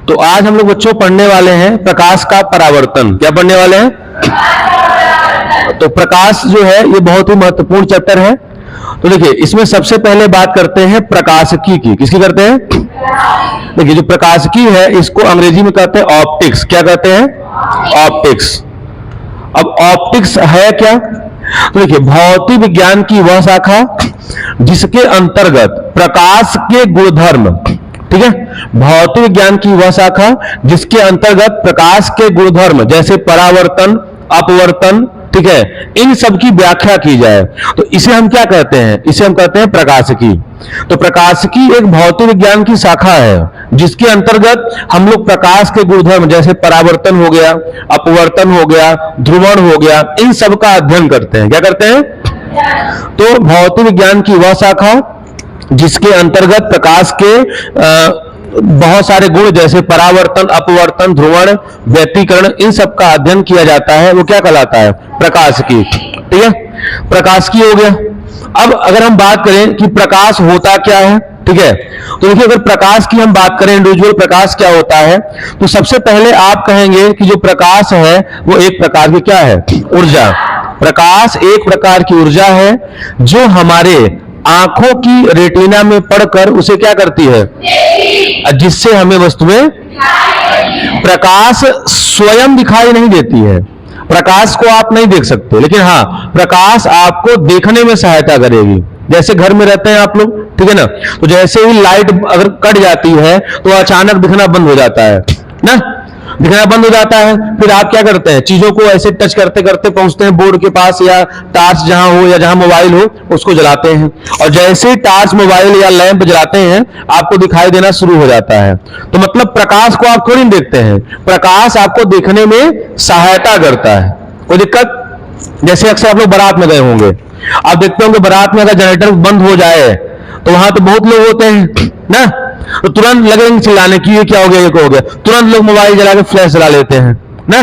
तो आज हम लोग बच्चों पढ़ने वाले हैं प्रकाश का परावर्तन। क्या पढ़ने वाले हैं? तो प्रकाश जो है ये बहुत ही महत्वपूर्ण चैप्टर है। तो देखिए इसमें सबसे पहले बात करते हैं प्रकाशिकी की। किसकी करते हैं? देखिए जो प्रकाशिकी है इसको अंग्रेजी में कहते हैं ऑप्टिक्स। क्या कहते हैं? ऑप्टिक्स। अब ऑप्टिक्स है क्या? तो देखिए भौतिक विज्ञान की वह शाखा जिसके अंतर्गत प्रकाश के गुणधर्म, ठीक है, भौतिक विज्ञान की वह शाखा जिसके अंतर्गत प्रकाश के गुणधर्म जैसे परावर्तन, अपवर्तन, ठीक है, इन सब की व्याख्या की जाए तो इसे हम क्या कहते हैं? इसे हम कहते हैं प्रकाशिकी। तो प्रकाशिकी एक भौतिक विज्ञान की शाखा है जिसके अंतर्गत हम लोग प्रकाश के गुणधर्म जैसे परावर्तन हो गया, अपवर्तन हो गया, ध्रुवण हो गया, इन सब का अध्ययन करते हैं। क्या करते हैं? तो भौतिक विज्ञान की वह शाखा जिसके अंतर्गत प्रकाश के बहुत सारे गुण जैसे परावर्तन, अपवर्तन, ध्रुवण, व्यतिकरण, इन सब का अध्ययन किया जाता है, वो क्या कहलाता है? प्रकाशिकी। ठीक है, प्रकाशिकी हो गया। अब अगर हम बात करें कि प्रकाश होता क्या है, ठीक है, तो देखिए अगर प्रकाश की हम बात करें, इंडिविजुअल प्रकाश क्या होता है, तो सबसे पहले आप कहेंगे कि जो प्रकाश है वो एक प्रकार की क्या है? ऊर्जा। प्रकाश एक प्रकार की ऊर्जा है जो हमारे आंखों की रेटिना में पड़कर उसे क्या करती है? जिससे हमें वस्तुएं, प्रकाश स्वयं दिखाई नहीं देती है, प्रकाश को आप नहीं देख सकते, लेकिन हाँ प्रकाश आपको देखने में सहायता करेगी। जैसे घर में रहते हैं आप लोग, ठीक है ना, तो जैसे ही लाइट अगर कट जाती है तो अचानक दिखना बंद हो जाता है ना, दिखना बंद हो जाता है। फिर आप क्या करते हैं? चीजों को ऐसे टच करते करते पहुंचते हैं बोर्ड के पास या टार्च जहां हो या जहां मोबाइल हो उसको जलाते हैं, और जैसे ही टार्च, मोबाइल या लैंप जलाते हैं आपको दिखाई देना शुरू हो जाता है। तो मतलब प्रकाश को आप थोड़ी नहीं देखते हैं, प्रकाश आपको देखने में सहायता करता है। कोई दिक्कत? जैसे अक्सर आप लोग बारात में गए होंगे, आप देखते होंगे बारात में अगर जनरेटर बंद हो जाए तो वहां तो बहुत लोग होते हैं ना, तो तुरंत लगेंगे चिल्लाने की ये क्या हो गया, ये क्या हो गया, तुरंत लोग मोबाइल जला के फ्लैश जला लेते हैं ना,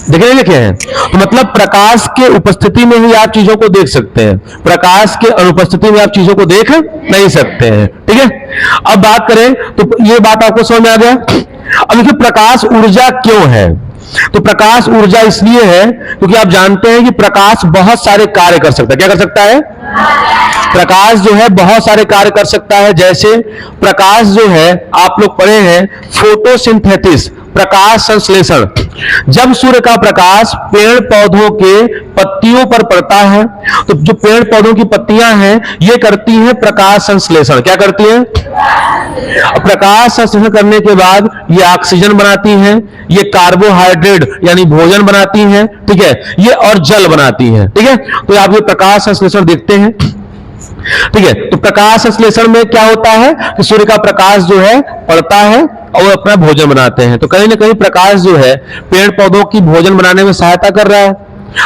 देखे हैं। तो मतलब प्रकाश के उपस्थिति में ही आप चीजों को देख सकते हैं, प्रकाश के अनुपस्थिति में आप चीजों को देख नहीं सकते हैं। ठीक है, अब बात करें तो ये बात आपको समझ में आ गया। अब देखिए प्रकाश ऊर्जा क्यों है? तो प्रकाश ऊर्जा इसलिए है क्योंकि आप जानते हैं कि प्रकाश बहुत सारे कार्य कर सकता है। क्या कर सकता है? प्रकाश जो है बहुत सारे कार्य कर सकता है। जैसे प्रकाश जो है आप लोग पढ़े हैं फोटोसिंथेसिस, प्रकाश संश्लेषण। जब सूर्य का प्रकाश पेड़ पौधों के पत्तियों पर पड़ता है तो जो पेड़ पौधों की पत्तियां हैं ये करती हैं प्रकाश संश्लेषण। क्या करती हैं? प्रकाश संश्लेषण करने के बाद ये ऑक्सीजन बनाती हैं, ये कार्बोहाइड्रेट यानी भोजन बनाती हैं, ठीक है, ये और जल बनाती हैं। ठीक है, तो आप ये प्रकाश संश्लेषण देखते हैं। ठीक है, तो प्रकाश संश्लेषण में क्या होता है कि सूर्य का प्रकाश जो है पड़ता है और अपना भोजन बनाते हैं। तो कहीं ना कहीं प्रकाश जो है पेड़ पौधों की भोजन बनाने में सहायता कर रहा है,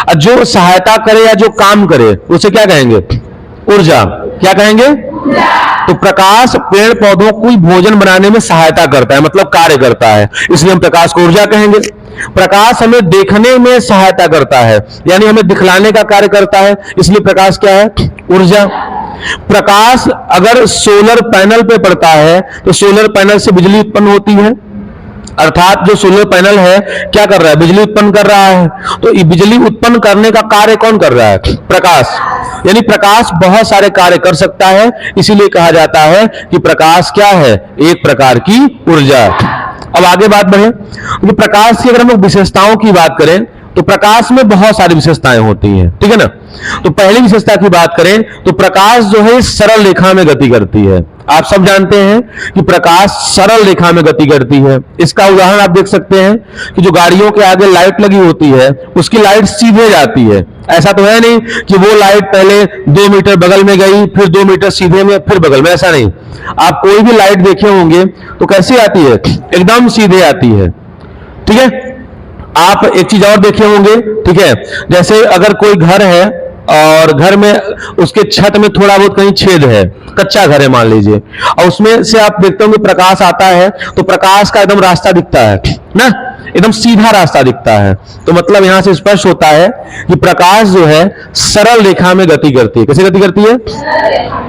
और जो सहायता करे या जो काम करे उसे क्या कहेंगे? ऊर्जा। क्या कहेंगे? तो प्रकाश पेड़ पौधों को भोजन बनाने में सहायता करता है, मतलब कार्य करता है, इसलिए हम प्रकाश को ऊर्जा कहेंगे। प्रकाश हमें देखने में सहायता करता है, यानी हमें दिखलाने का कार्य करता है, इसलिए प्रकाश क्या है? ऊर्जा। प्रकाश अगर सोलर पैनल पे पड़ता है तो सोलर पैनल से बिजली उत्पन्न होती है, अर्थात जो सोलर पैनल है क्या कर रहा है? बिजली उत्पन्न कर रहा है। तो ये बिजली उत्पन्न करने का कार्य कौन कर रहा है? प्रकाश। यानी प्रकाश बहुत सारे कार्य कर सकता है, इसीलिए कहा जाता है कि प्रकाश क्या है? एक प्रकार की ऊर्जा। अब आगे बात बढ़े तो प्रकाश की अगर हम विशेषताओं की बात करें तो प्रकाश में बहुत सारी विशेषताएं होती हैं, ठीक है ना। तो पहली विशेषता की बात करें तो प्रकाश जो है सरल रेखा में गति करती है। आप सब जानते हैं कि प्रकाश सरल रेखा में गति करती है। इसका उदाहरण आप देख सकते हैं कि जो गाड़ियों के आगे लाइट लगी होती है उसकी लाइट सीधे जाती है। ऐसा तो है नहीं कि वो लाइट पहले 2 मीटर बगल में गई, फिर 2 मीटर सीधे में, फिर बगल में, ऐसा नहीं। आप कोई भी लाइट देखे होंगे तो कैसे आती है? एकदम सीधे आती है। ठीक है, आप एक चीज और देखे होंगे, ठीक है, जैसे अगर कोई घर है और घर में उसके छत में थोड़ा बहुत कहीं छेद है, कच्चा घर है मान लीजिए, और उसमें से आप देखते होंगे प्रकाश आता है तो प्रकाश का एकदम रास्ता दिखता है ना, एकदम सीधा रास्ता दिखता है। तो मतलब यहां से स्पष्ट होता है कि प्रकाश जो है सरल रेखा में गति करती है। कैसे गति करती है?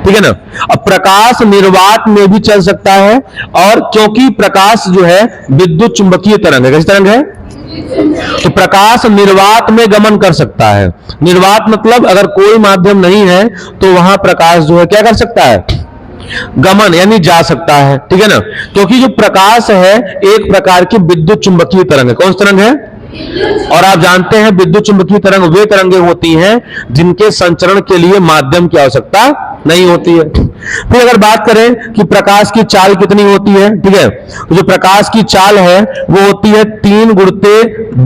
ठीक है ना। अब प्रकाश निर्वात में भी चल सकता है, और क्योंकि प्रकाश जो है विद्युत चुंबकीय तरंग है। कैसी तरंग है? तो प्रकाश निर्वात में गमन कर सकता है। निर्वात मतलब अगर कोई माध्यम नहीं है तो वहां प्रकाश जो है क्या कर सकता है? गमन, यानी जा सकता है। ठीक है ना। क्योंकि जो प्रकाश है एक प्रकार की विद्युत चुंबकीय तरंग है। कौन सी तरंग है? और आप जानते हैं विद्युत चुंबकीय तरंग वे तरंगें होती हैं जिनके संचरण के लिए माध्यम की आवश्यकता नहीं होती है। फिर अगर बात करें कि प्रकाश की चाल कितनी होती है, ठीक है, तो जो प्रकाश की चाल है वो होती है 3 गुणित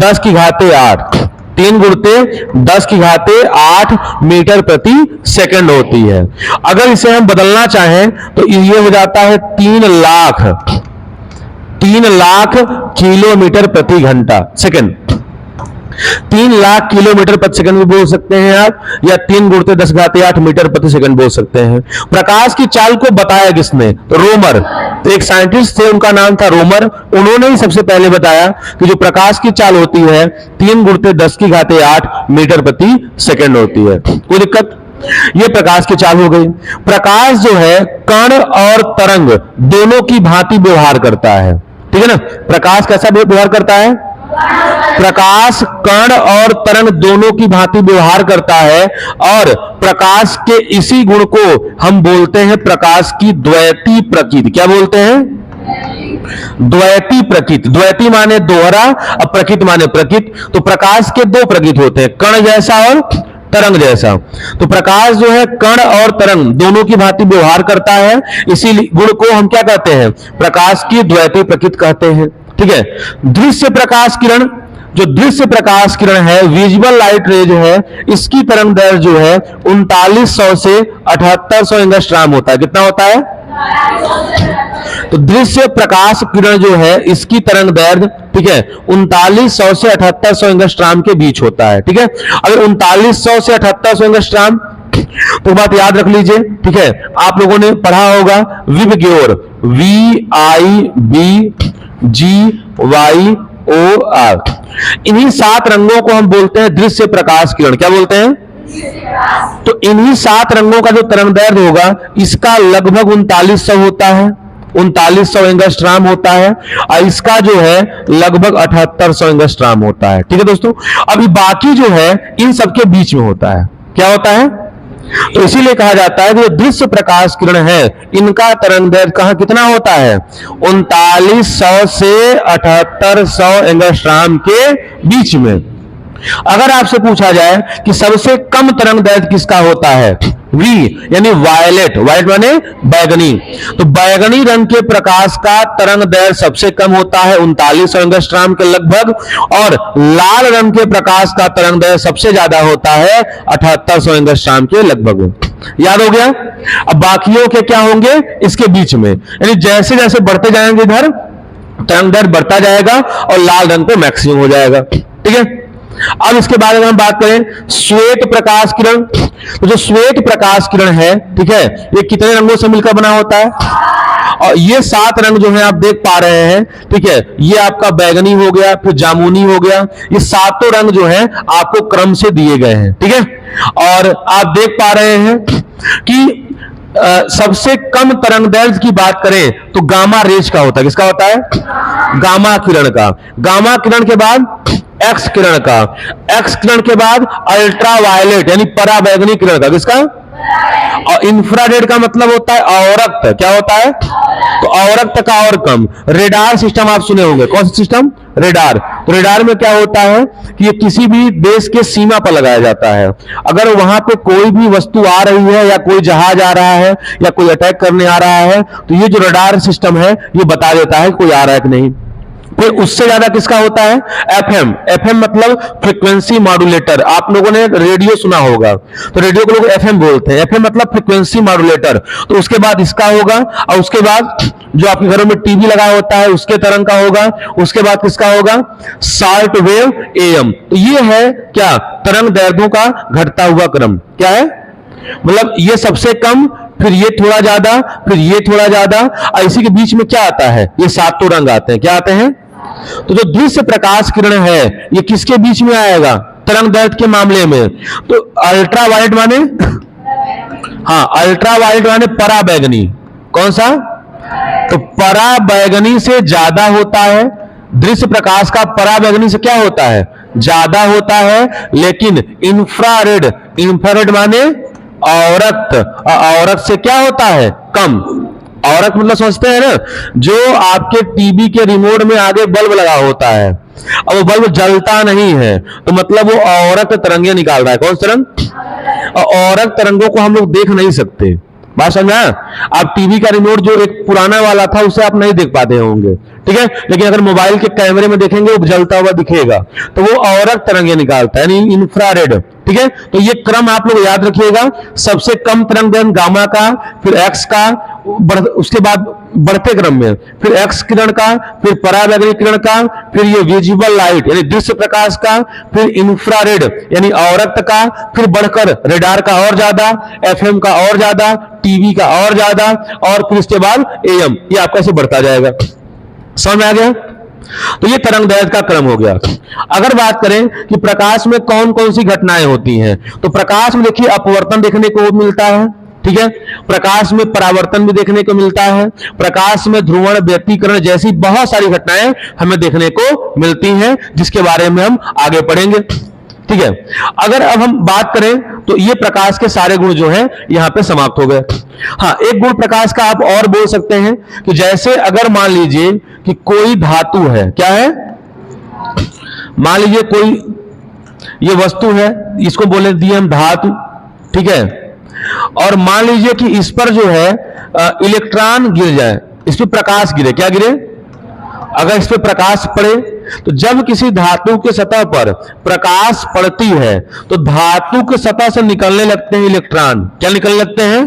10 की घाते 8, 3 गुणित 10 की घाते 8 मीटर प्रति सेकंड होती है। अगर इसे हम बदलना चाहें तो ये हो जाता है 3 लाख किलोमीटर प्रति घंटा सेकंड। 3 लाख किलोमीटर प्रति सेकंड भी बोल सकते हैं आप, या 3 गुणित 10 घाते 8 मीटर प्रति सेकंड बोल सकते हैं। प्रकाश की चाल को बताया किसने? तो रोमर। तो एक साइंटिस्ट थे, उनका नाम था रोमर। उन्होंने ही सबसे पहले बताया कि जो प्रकाश की चाल होती है 3 गुणित 10 की घाते 8 मीटर प्रति सेकंड होती है। कोई दिक्कत? ये प्रकाश की चाल हो गई। प्रकाश जो है कण और तरंग दोनों की भांति व्यवहार करता है। ठीक है ना। प्रकाश कैसा व्यवहार करता है? प्रकाश कण और तरंग दोनों की भांति व्यवहार करता है, और प्रकाश के इसी गुण को हम बोलते हैं प्रकाश की द्वैती प्रकृति। क्या बोलते हैं? द्वैती प्रकृति। द्वैती माने दोहरा, अब प्रकृति माने प्रकृति। तो प्रकाश के 2 प्रकृति होते हैं, कण जैसा और तरंग जैसा। तो प्रकाश जो है कण और तरंग दोनों की भांति व्यवहार करता है, इसी गुण को हम क्या कहते हैं? प्रकाश की द्वैती प्रकृति कहते हैं। ठीक है। दृश्य प्रकाश किरण, जो दृश्य प्रकाश किरण है, विजुअल लाइट रे जो है, इसकी तरंग दैर्घ्य जो है 3900 से 7800 एंगस्ट्राम होता है। कितना होता है? तो दृश्य प्रकाश किरण जो है इसकी तरंग दैर्घ्य, ठीक है, 3900 से 7800 एंगस्ट्राम के बीच होता है। ठीक है। अगर 3900 से 7800 एंगस्ट्राम, तो बात याद रख लीजिए। ठीक है। आप लोगों ने पढ़ा होगा विबग्योर, VIBGYOR। इन्हीं 7 रंगों को हम बोलते हैं दृश्य प्रकाश किरण। क्या बोलते हैं? तो इन्हीं 7 रंगों का जो तरंगदैर्घ्य होगा इसका लगभग 3900 होता है, 3900 एंगस्ट्राम होता है, और इसका जो है लगभग 7800 एंगस्ट्राम होता है। ठीक है दोस्तों। अभी बाकी जो है इन सबके बीच में होता है। क्या होता है? तो इसीलिए कहा जाता है कि जो दृश्य प्रकाश किरण है इनका तरंगदैर्घ्य कहां कितना होता है? 3900 से 7800 एंगस्ट्राम के बीच में। अगर आपसे पूछा जाए कि सबसे कम तरंगदैर्घ्य किसका होता है? V यानी वायलेट, वायलेट माने बैगनी। तो बैगनी रंग के प्रकाश का तरंगदैर्घ्य सबसे कम होता है 3900 एंगस्ट्राम के लगभग, और लाल रंग के प्रकाश का तरंगदैर्घ्य सबसे ज्यादा होता है 7800 एंगस्ट्राम के लगभग। याद हो गया? अब बाकियों के क्या होंगे? इसके बीच में, यानी जैसे जैसे बढ़ते जाएंगे इधर तरंगदैर्घ्य बढ़ता जाएगा और लाल रंग पे मैक्सिमम हो जाएगा। ठीक है। अब इसके बाद अगर हम बात करें श्वेत प्रकाश किरण, तो जो श्वेत प्रकाश किरण है, ठीक है, ये कितने रंगों से मिलकर बना होता है? और ये 7 रंग जो है आप देख पा रहे हैं, ठीक है, ये आपका बैगनी हो गया, फिर जामुनी हो गया, ये 7 रंग जो है आपको क्रम से दिए गए हैं। ठीक है। और आप देख पा रहे हैं कि सबसे कम तरंगदैर्घ्य की बात करें तो गामा रेज का होता है। किसका होता है? गामा किरण का। गामा किरण के बाद एक्स किरण का, एक्स किरण के बाद अल्ट्रा वायलेट यानी पराबैंगनी किरण का। किसका? और इंफ्रारेड का मतलब होता है अवरक्त। क्या होता है? तो अवरक्त का और कम। रेडार सिस्टम आप सुने होंगे। कौन सा सिस्टम? रेडार। तो रेडार में क्या होता है कि ये किसी भी देश के सीमा पर लगाया जाता है। अगर वहां पे कोई भी वस्तु आ रही है या कोई जहाज आ रहा है या कोई अटैक करने आ रहा है तो ये जो रेडार सिस्टम है ये बता देता है कोई आ रहा है कि नहीं। फिर उससे ज्यादा किसका होता है? एफएम। एफएम मतलब फ्रीक्वेंसी मॉड्यूलेटर। आप लोगों ने रेडियो सुना होगा, तो रेडियो को लोग एफएम बोलते हैं। एफएम मतलब फ्रीक्वेंसी मॉड्यूलेटर। तो उसके बाद इसका होगा, और उसके बाद जो आपके घरों में टीवी लगा होता है उसके तरंग का होगा। उसके बाद किसका होगा? Short wave am. तो ये है क्या? तरंग दैर्घ्यों का घटता हुआ क्रम। क्या है? मतलब ये सबसे कम, फिर ये थोड़ा ज्यादा, फिर ये थोड़ा ज्यादा, और इसी के बीच में क्या आता है? ये 7 रंग आते हैं। क्या आते हैं? तो जो दृश्य प्रकाश किरण है ये किसके बीच में आएगा तरंग दैर्घ्य के मामले में? तो अल्ट्रा वायलेट माने, हाँ अल्ट्रा वायलेट माने पराबैंगनी। कौन सा? तो पराबैंगनी से ज्यादा होता है दृश्य प्रकाश का, पराबैंगनी से क्या होता है? ज्यादा होता है। लेकिन इंफ्रारेड, इंफ्रारेड माने औरक्त, औरक्त से क्या होता है? कम। औरक्त मतलब समझते हैं ना, जो आपके टीवी के रिमोट में आगे बल्ब लगा होता है, अब वो बल्ब जलता नहीं है, तो मतलब वो औरक्त तरंगे निकाल रहा है। कौन सी तरंग? औरक्त तरंगों को हम लोग देख नहीं सकते। बात समझा? आप टीवी का रिमोट जो एक पुराना वाला था उसे आप नहीं देख पाते होंगे, ठीक है, लेकिन अगर मोबाइल के कैमरे में देखेंगे वो जलता हुआ दिखेगा, तो वो औरक्त तरंगे निकालता है, यानी इंफ्रारेड। ठीक है, तो ये क्रम आप लोग याद रखिएगा। सबसे कम तरंग दैर्घ्य गामा का, फिर एक्स का, उसके बाद बढ़ते क्रम में फिर एक्स किरण का, फिर पराबैंगनी किरण का, फिर ये विजिबल लाइट यानी दृश्य प्रकाश का, फिर इंफ्रारेड यानी औरक्त का, फिर बढ़कर रेडार का और ज्यादा, एफएम का और ज्यादा, टीवी का और ज्यादा, और फिर इसके बाद एएम। ये आपका ऐसे बढ़ता जाएगा। समझ में आ गया? तो ये तरंग दैर्घ्य का क्रम हो गया। अगर बात करें कि प्रकाश में कौन कौन सी घटनाएं होती हैं, तो प्रकाश में देखिए अपवर्तन देखने को मिलता है, ठीक है, प्रकाश में परावर्तन भी देखने को मिलता है, प्रकाश में ध्रुवण, व्यतिकरण जैसी बहुत सारी घटनाएं हमें देखने को मिलती हैं, जिसके बारे में हम आगे पढ़ेंगे। ठीक है, अगर अब हम बात करें तो ये प्रकाश के सारे गुण जो हैं यहां पे समाप्त हो गए। हाँ, एक गुण प्रकाश का आप और बोल सकते हैं कि जैसे अगर मान लीजिए कि कोई धातु है, क्या है, मान लीजिए कोई ये वस्तु है, इसको बोले दिए हम धातु, ठीक है, और मान लीजिए कि इस पर जो है इलेक्ट्रॉन गिर जाए, इस पर प्रकाश गिरे, क्या गिरे, अगर इस पर प्रकाश पड़े, तो जब किसी धातु के सतह पर प्रकाश पड़ती है तो धातु के सतह से निकलने लगते हैं इलेक्ट्रॉन, क्या निकलने लगते हैं।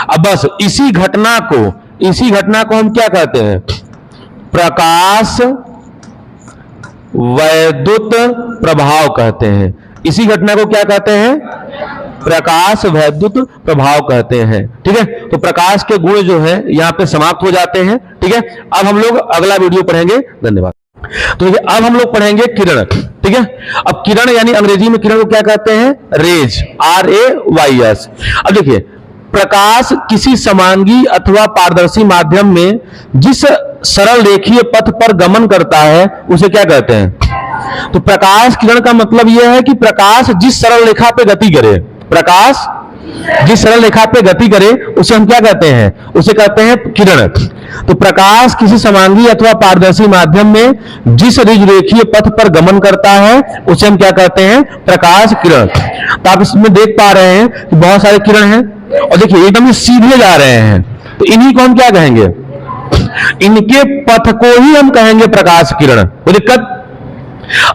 अब बस इसी घटना को हम क्या कहते हैं, प्रकाश वैद्युत प्रभाव कहते हैं। इसी घटना को क्या कहते हैं, प्रकाश वैद्युत प्रभाव कहते हैं। ठीक है, तो प्रकाश के गुण जो है यहां पे समाप्त हो जाते हैं। ठीक है, अब हम लोग अगला वीडियो पढ़ेंगे। धन्यवाद। तो अब हम लोग पढ़ेंगे किरण। ठीक है, अब किरण यानी अंग्रेजी में किरण को क्या कहते हैं, रेज, RAYS। अब देखिए, प्रकाश किसी समांगी अथवा पारदर्शी माध्यम में जिस सरल रेखीय पथ पर गमन करता है उसे क्या कहते हैं। तो प्रकाश किरण का मतलब यह है कि प्रकाश जिस सरल रेखा पे गति करे, प्रकाश जिस सरल रेखा पे गति करे उसे हम क्या कहते हैं, उसे कहते हैं किरण। तो प्रकाश किसी समांगी अथवा पारदर्शी माध्यम में जिस रेखीय पथ पर गमन करता है उसे हम क्या कहते हैं, प्रकाश किरण। तो आप इसमें देख पा रहे हैं कि बहुत सारे किरण हैं, और देखिए एकदम सीधे जा रहे हैं, तो इन्हीं को हम क्या कहेंगे, इनके पथ को ही हम कहेंगे प्रकाश किरण। कोई दिक्कत?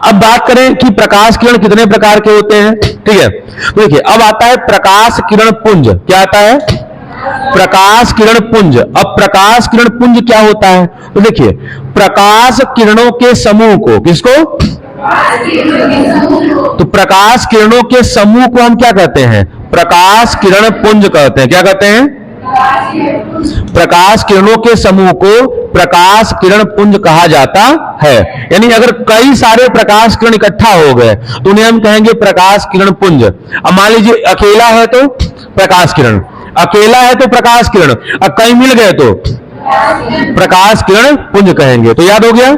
अब बात करें कि प्रकाश किरण कितने प्रकार के होते हैं। ठीक है, तो देखिए अब आता है प्रकाश किरण पुंज। क्या आता है, प्रकाश किरण पुंज। अब प्रकाश किरण पुंज क्या होता है, तो देखिए प्रकाश किरणों के समूह को, किसको, तो प्रकाश किरणों के समूह को हम क्या कहते हैं, प्रकाश किरण पुंज कहते हैं। क्या कहते हैं, प्रकाश किरणों के समूह को प्रकाश किरण पुंज कहा जाता है। यानी अगर कई सारे प्रकाश किरण इकट्ठा हो गए तो उन्हें हम कहेंगे प्रकाश किरण पुंज। अब मान लीजिए अकेला है तो प्रकाश किरण, अकेला है तो प्रकाश किरण, अब कई मिल गए तो प्रकाश किरण पुंज कहेंगे। तो याद हो गया,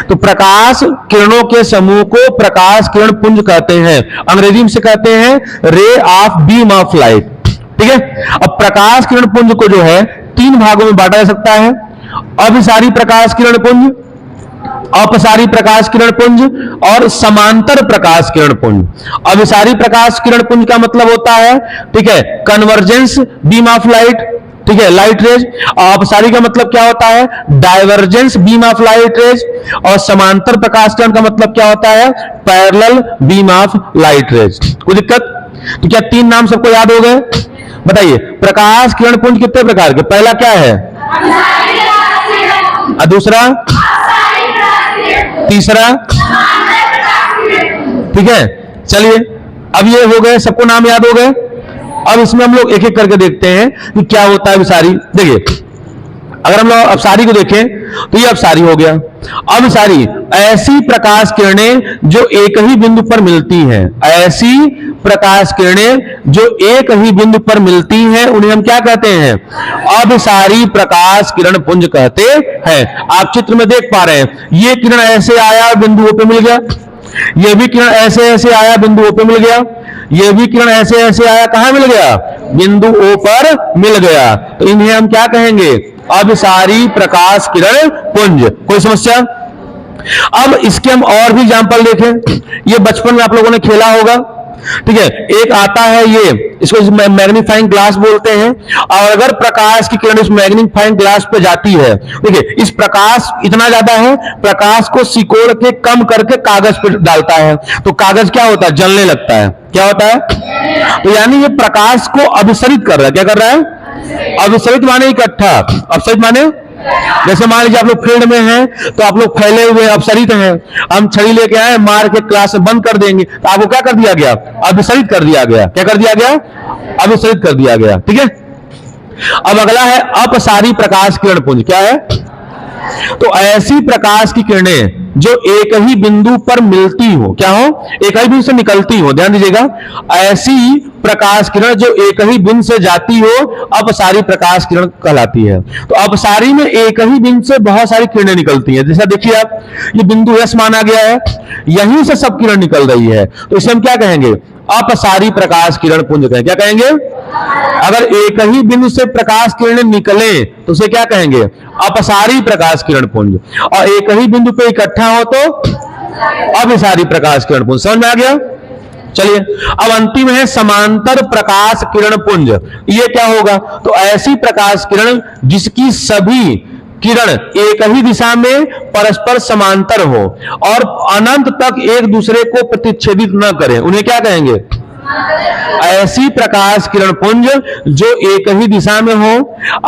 तो प्रकाश किरणों के समूह को प्रकाश किरण पुंज कहते हैं। अंग्रेजी में से कहते हैं ray of beam of light. ठीक है, अब प्रकाश किरण पुंज को जो है 3 भागों में बांटा जा सकता है, अभिसारी प्रकाश किरण पुंज, अपसारी प्रकाश किरण पुंज और समांतर प्रकाश किरण पुंज। अभिसारी प्रकाश किरण पुंज का मतलब होता है, ठीक है, कन्वर्जेंस बीम ऑफ लाइट, ठीक है, लाइट रेज। अपसारी का मतलब क्या होता है, divergence beam of light rays. और समांतर प्रकाश किरण का मतलब क्या होता है, parallel beam of light rays. कोई दिक्कत? तो क्या 3 नाम सबको याद हो गए? बताइए, प्रकाश किरण पुंज कितने प्रकार के, पहला क्या है, दूसरा, तीसरा, ठीक है। चलिए, अब ये हो गए, सबको नाम याद हो गए। अब इसमें हम लोग एक एक करके देखते हैं कि क्या होता है विसारी। देखिए, अगर हम लोग अपसारी को देखें तो ये अपसारी हो गया। अभिसारी, ऐसी प्रकाश किरणें जो एक ही बिंदु पर मिलती हैं, ऐसी प्रकाश किरणें जो एक ही बिंदु पर मिलती हैं, उन्हें हम क्या कहते हैं? अभिसारी प्रकाश किरण पुंज कहते हैं। आप चित्र में देख पा रहे हैं, ये किरण ऐसे आया बिंदुओं पे मिल गया, ये भी किरण ऐसे ऐसे आया बिंदुओं पे मिल गया, ये भी किरण ऐसे ऐसे आया, कहां मिल गया? बिंदुओं पर मिल गया। तो इन्हें हम क्या कहेंगे? अभिसारी प्रकाश किरण पुंज। कोई समस्या? अब इसके हम और भी एग्जांपल देखें। ये बचपन में आप लोगों ने खेला होगा, ठीक है। एक आता है, ये इसको मैग्नीफाइंग ग्लास बोलते हैं, और अगर प्रकाश की किरण इस मैग्नीफाइंग ग्लास पे जाती है, देखिए इस प्रकाश इतना ज्यादा है, प्रकाश को सिकोड़ के कम करके कागज पे डालता है, तो कागज क्या होता है? जलने लगता है। क्या होता है? तो यानी ये प्रकाश को अभिसरित कर रहा है। क्या कर रहा है? अभिसरित माने इकट्ठा, अपसरित माने, जैसे मान लीजिए आप लोग फील्ड में हैं, तो आप लोग फैले हुए अपसरित हैं, हम छड़ी लेके आए, मार के क्लास में बंद कर देंगे, तो आपको क्या कर दिया गया? अभिसरित कर दिया गया। क्या कर दिया गया? अभिसरित कर दिया गया। ठीक है। अब अगला है अपसारी प्रकाश किरण पुंज। क्या है? तो ऐसी प्रकाश की किरणें जो एक ही बिंदु पर मिलती हो, क्या हो? एक ही बिंदु से निकलती हो, ध्यान दीजिएगा, ऐसी प्रकाश किरण जो एक ही बिंदु से जाती हो, अपसारी प्रकाश किरण कहलाती है। तो अपसारी में एक ही बिंदु से बहुत सारी किरणें निकलती हैं। जैसा देखिए आप, ये बिंदु एस माना गया है, यहीं से सब किरण निकल रही है, तो इसे हम क्या कहेंगे? अपसारी प्रकाश किरण पुंज कहेंगे। क्या कहेंगे? अगर एक ही बिंदु से प्रकाश किरणें निकले तो उसे क्या कहेंगे? अपसारी प्रकाश किरण पुंज। और एक ही बिंदु पे इकट्ठा हो तो अभिसारी प्रकाश किरण पुंज। समझ में आ गया? चलिए, अब अंतिम है समांतर प्रकाश किरण पुंज। ये क्या होगा? तो ऐसी प्रकाश किरण जिसकी सभी किरण एक ही दिशा में परस्पर समांतर हो और अनंत तक एक दूसरे को प्रतिच्छेदित न करें, उन्हें क्या कहेंगे? ऐसी प्रकाश किरण पुंज जो एक ही दिशा में हो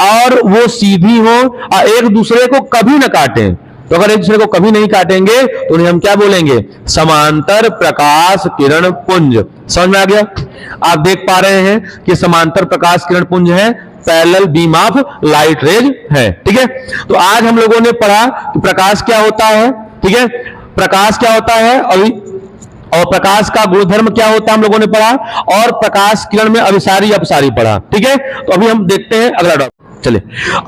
और वो सीधी हो और एक दूसरे को कभी न काटें। तो अगर एक दूसरे को कभी नहीं काटेंगे तो उन्हें हम क्या बोलेंगे? समांतर प्रकाश किरण पुंज। समझ में आ गया? आप देख पा रहे हैं कि समांतर प्रकाश किरण पुंज है, parallel beam of light rays है। ठीक है। तो आज हम लोगों ने पढ़ा कि प्रकाश क्या होता है, ठीक है, प्रकाश क्या होता है और प्रकाश का गुणधर्म क्या होता है हम लोगों ने पढ़ा, और प्रकाश किरण में अभिसारी अपसारी पढ़ा। ठीक है। तो अभी हम देखते हैं अगला टॉपिक। चलिए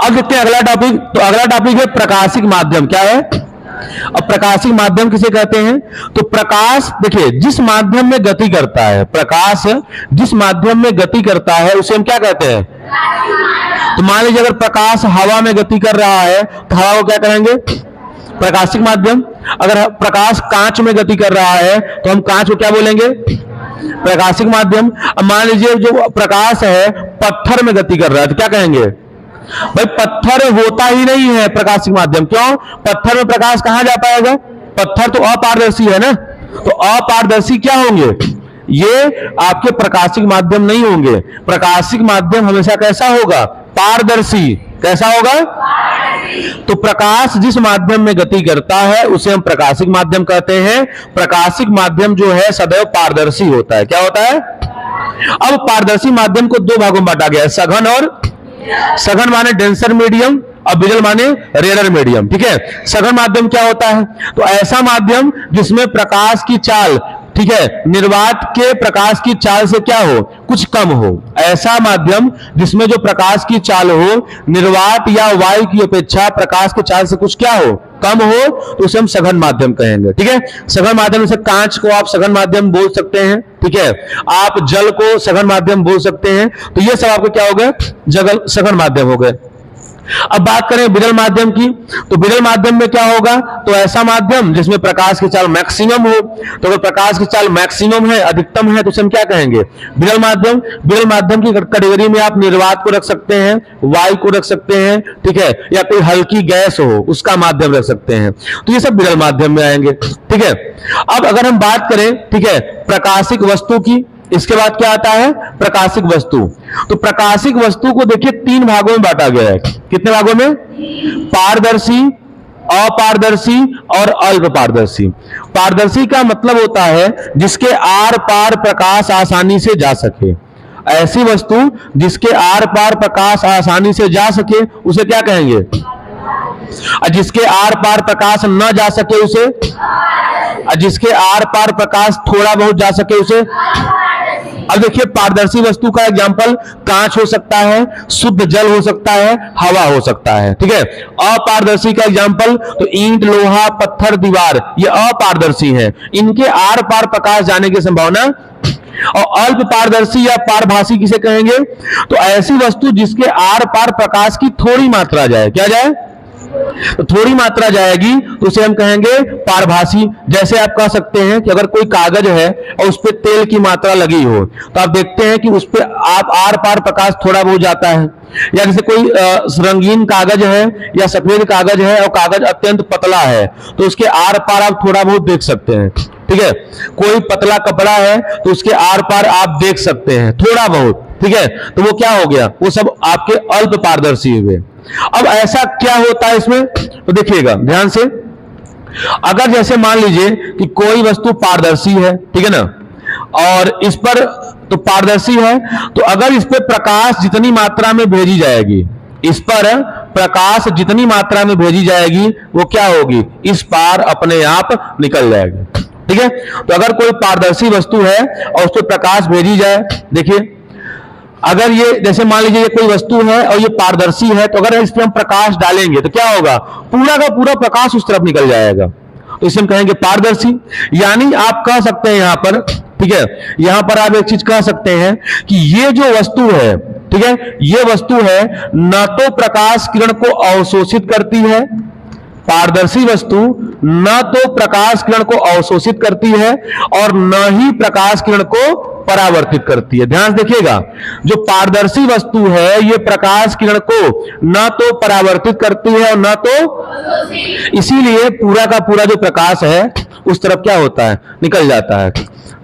अब देखते हैं अगला टॉपिक। तो अगला टॉपिक है प्रकाशिक माध्यम। क्या है? अब प्रकाशिक माध्यम किसे कहते हैं? तो प्रकाश, देखिए, जिस माध्यम में गति करता है, प्रकाश जिस माध्यम में गति करता है उसे हम क्या कहते हैं? तो मान लीजिए अगर प्रकाश हवा में गति कर रहा है तो हवा को क्या कहेंगे? प्रकाशिक माध्यम। अगर प्रकाश कांच में गति कर रहा है तो हम कांच को क्या बोलेंगे? प्रकाशिक माध्यम। अब मान लीजिए जो प्रकाश है पत्थर में गति कर रहा है तो क्या कहेंगे? भाई पत्थर होता ही नहीं है प्रकाशिक माध्यम। क्यों? पत्थर में प्रकाश कहां जा पाएगा? पत्थर तो अपारदर्शी है ना, तो अपारदर्शी क्या होंगे? ये आपके प्रकाशिक माध्यम नहीं होंगे। प्रकाशिक माध्यम हमेशा कैसा होगा? पारदर्शी। कैसा होगा? तो प्रकाश जिस माध्यम में गति करता है उसे हम प्रकाशिक माध्यम कहते हैं। प्रकाशिक माध्यम जो है सदैव पारदर्शी होता है। क्या होता है? अब पारदर्शी माध्यम को दो भागों में बांटा गया है, सघन और सघन माने डेंसर मीडियम और विरल माने रेयर मीडियम। ठीक है। सघन माध्यम क्या होता है? तो ऐसा माध्यम जिसमें प्रकाश की चाल, ठीक है, निर्वात के प्रकाश की चाल से क्या हो? कुछ कम हो। ऐसा माध्यम जिसमें जो प्रकाश की चाल हो निर्वात या वायु की अपेक्षा प्रकाश की चाल से कुछ क्या हो? कम हो, तो उसे हम सघन माध्यम कहेंगे। ठीक है। सघन माध्यम से कांच को आप सघन माध्यम बोल सकते हैं। ठीक है। आप जल को सघन माध्यम बोल सकते हैं। तो ये सब आपको क्या हो गए? जगल सघन माध्यम हो गए। अब बात करें विरल माध्यम की, तो विरल माध्यम में क्या होगा? तो ऐसा माध्यम जिसमें प्रकाश की चाल मैक्सिमम हो। तो अगर प्रकाश की चाल मैक्सिमम है, अधिकतम है, तो उसे हम क्या कहेंगे? विरल माध्यम। विरल माध्यम की कैटेगरी में आप निर्वात को रख सकते हैं, वायु को रख सकते हैं, ठीक है, या कोई हल्की गैस हो उसका माध्यम रख सकते हैं। तो ये सब विरल माध्यम में आएंगे। ठीक है। अब अगर हम बात करें, ठीक है, प्रकाशिक वस्तु की, इसके बाद क्या आता है? प्रकाशिक वस्तु। तो प्रकाशिक वस्तु को देखिए तीन भागों में बांटा गया है। कितने भागों में? पारदर्शी, अपारदर्शी और अल्प पारदर्शी। पारदर्शी का मतलब होता है जिसके आर पार प्रकाश आसानी से जा सके। ऐसी वस्तु जिसके आर पार प्रकाश आसानी से जा सके उसे क्या कहेंगे? और जिसके आर पार प्रकाश न जा सके उसे, और जिसके आर पार प्रकाश थोड़ा बहुत जा सके उसे। अब देखिए, पारदर्शी वस्तु का एग्जांपल कांच हो सकता है, शुद्ध जल हो सकता है, हवा हो सकता है, ठीक है। अपारदर्शी का एग्जांपल तो ईंट, लोहा, पत्थर, दीवार, ये अपारदर्शी है, इनके आर पार प्रकाश जाने की संभावना। और अल्प पारदर्शी या पारभासी किसे कहेंगे? तो ऐसी वस्तु जिसके आर पार प्रकाश की थोड़ी मात्रा जाए। क्या जाए? तो थोड़ी मात्रा जाएगी तो उसे हम कहेंगे पारभासी। जैसे आप कह सकते हैं कि अगर कोई कागज है और उस पर तेल की मात्रा लगी हो तो आप देखते हैं कि उस पर आप आर पार प्रकाश थोड़ा बहुत जाता है। या जैसे कोई रंगीन कागज है या सफेद कागज है और कागज अत्यंत पतला है तो उसके आर पार आप थोड़ा बहुत देख सकते हैं, ठीक है। कोई पतला कपड़ा है तो उसके आर पार आप देख सकते हैं थोड़ा बहुत, ठीक है। तो वो क्या हो गया? वो सब आपके अल्प पारदर्शी हुए। अब ऐसा क्या होता है इसमें, तो देखिएगा ध्यान से। अगर जैसे मान लीजिए कि कोई वस्तु पारदर्शी है, ठीक है ना, और इस पर तो पारदर्शी है, तो अगर इस पर प्रकाश जितनी मात्रा में भेजी जाएगी, इस पर प्रकाश जितनी मात्रा में भेजी जाएगी वो क्या होगी? इस पार अपने आप निकल जाएगी, ठीक है। तो अगर कोई पारदर्शी वस्तु है और उस पर प्रकाश भेजी जाए, देखिए अगर ये जैसे मान लीजिए ये कोई वस्तु है और ये पारदर्शी है, तो अगर इस पर हम प्रकाश डालेंगे तो क्या होगा? पूरा का पूरा प्रकाश उस तरफ निकल जाएगा, तो इसे हम कहेंगे पारदर्शी। यानी आप कह सकते हैं यहां पर, ठीक है, यहां पर आप एक चीज कह सकते हैं कि ये जो वस्तु है, ठीक है, ये वस्तु है न तो प्रकाश किरण को अवशोषित करती है, पारदर्शी वस्तु न तो प्रकाश किरण को अवशोषित करती है और न ही प्रकाश किरण को परावर्तित करती है। ध्यान से देखिएगा, जो पारदर्शी वस्तु है ये प्रकाश किरण को न तो परावर्तित करती है और न तो, इसीलिए पूरा का पूरा जो प्रकाश है उस तरफ क्या होता है? निकल जाता है।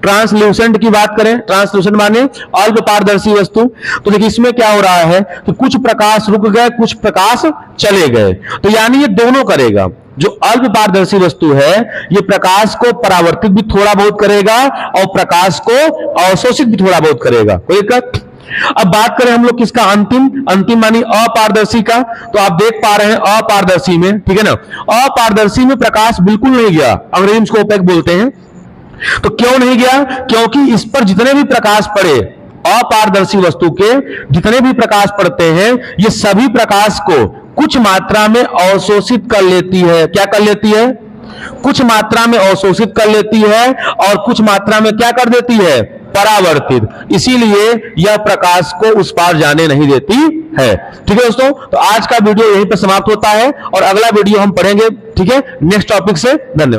ट्रांसल्यूसेंट की बात करें, ट्रांसल्यूसेंट माने अल्प पारदर्शी वस्तु, तो देखिए इसमें क्या हो रहा है कि कुछ प्रकाश रुक गए, कुछ प्रकाश चले गए, तो यानी ये दोनों करेगा। जो अल्प पारदर्शी वस्तु है ये प्रकाश को परावर्तित भी थोड़ा बहुत करेगा और प्रकाश को अवशोषित भी थोड़ा बहुत करेगा। कोई दिक्कत? अब बात करें हम लोग किसका? अंतिम मानी अपारदर्शी का। तो आप देख पा रहे हैं अपारदर्शी में, ठीक है ना, अपारदर्शी में प्रकाश बिल्कुल नहीं गया, अंग्रेजी में इसको ओपेक बोलते हैं। तो क्यों नहीं गया? क्योंकि इस पर जितने भी प्रकाश पड़े, अपारदर्शी वस्तु के जितने भी प्रकाश पड़ते हैं, ये सभी प्रकाश को कुछ मात्रा में अवशोषित कर लेती है। क्या कर लेती है? कुछ मात्रा में अवशोषित कर लेती है और कुछ मात्रा में क्या कर देती है? परावर्तित। इसीलिए यह प्रकाश को उस पार जाने नहीं देती है। ठीक है दोस्तों, तो आज का वीडियो यहीं पर समाप्त होता है और अगला वीडियो हम पढ़ेंगे, ठीक है, नेक्स्ट टॉपिक से। धन्यवाद।